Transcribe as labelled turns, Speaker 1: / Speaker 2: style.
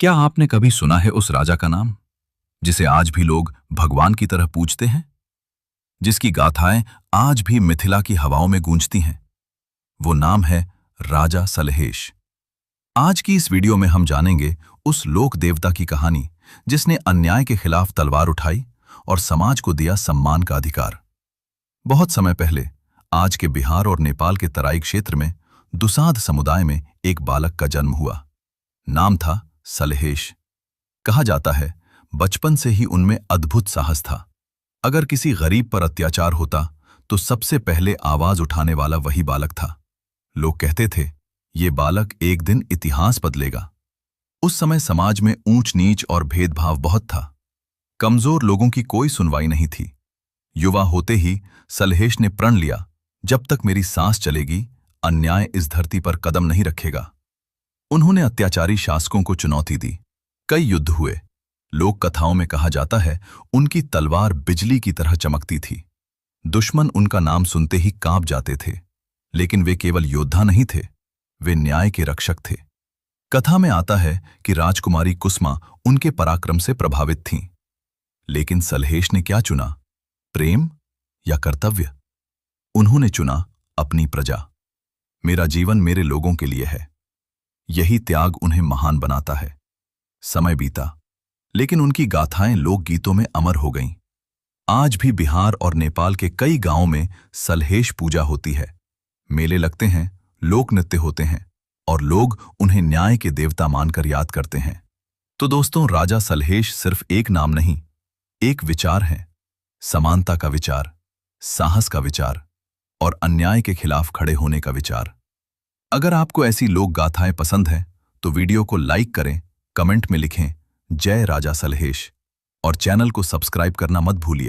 Speaker 1: क्या आपने कभी सुना है उस राजा का नाम जिसे आज भी लोग भगवान की तरह पूजते हैं, जिसकी गाथाएं आज भी मिथिला की हवाओं में गूंजती हैं? वो नाम है राजा सलहेश। आज की इस वीडियो में हम जानेंगे उस लोक देवता की कहानी जिसने अन्याय के खिलाफ तलवार उठाई और समाज को दिया सम्मान का अधिकार। बहुत समय पहले आज के बिहार और नेपाल के तराई क्षेत्र में दुसाध समुदाय में एक बालक का जन्म हुआ। नाम था सलहेश। कहा जाता है बचपन से ही उनमें अद्भुत साहस था। अगर किसी गरीब पर अत्याचार होता तो सबसे पहले आवाज उठाने वाला वही बालक था। लोग कहते थे ये बालक एक दिन इतिहास बदलेगा। उस समय समाज में ऊंच नीच और भेदभाव बहुत था। कमजोर लोगों की कोई सुनवाई नहीं थी। युवा होते ही सलहेश ने प्रण लिया, जब तक मेरी सांस चलेगी अन्याय इस धरती पर कदम नहीं रखेगा। उन्होंने अत्याचारी शासकों को चुनौती दी। कई युद्ध हुए। लोक कथाओं में कहा जाता है उनकी तलवार बिजली की तरह चमकती थी। दुश्मन उनका नाम सुनते ही कांप जाते थे। लेकिन वे केवल योद्धा नहीं थे, वे न्याय के रक्षक थे। कथा में आता है कि राजकुमारी कुसुमा उनके पराक्रम से प्रभावित थीं। लेकिन सलहेश ने क्या चुना, प्रेम या कर्तव्य? उन्होंने चुना अपनी प्रजा। मेरा जीवन मेरे लोगों के लिए है। यही त्याग उन्हें महान बनाता है। समय बीता, लेकिन उनकी गाथाएं लोकगीतों में अमर हो गईं। आज भी बिहार और नेपाल के कई गांवों में सलहेश पूजा होती है। मेले लगते हैं, लोक नृत्य होते हैं और लोग उन्हें न्याय के देवता मानकर याद करते हैं। तो दोस्तों, राजा सलहेश सिर्फ एक नाम नहीं, एक विचार है। समानता का विचार, साहस का विचार और अन्याय के खिलाफ खड़े होने का विचार। अगर आपको ऐसी लोक गाथाएं पसंद हैं तो वीडियो को लाइक करें, कमेंट में लिखें जय राजा सलहेश और चैनल को सब्सक्राइब करना मत भूलिए।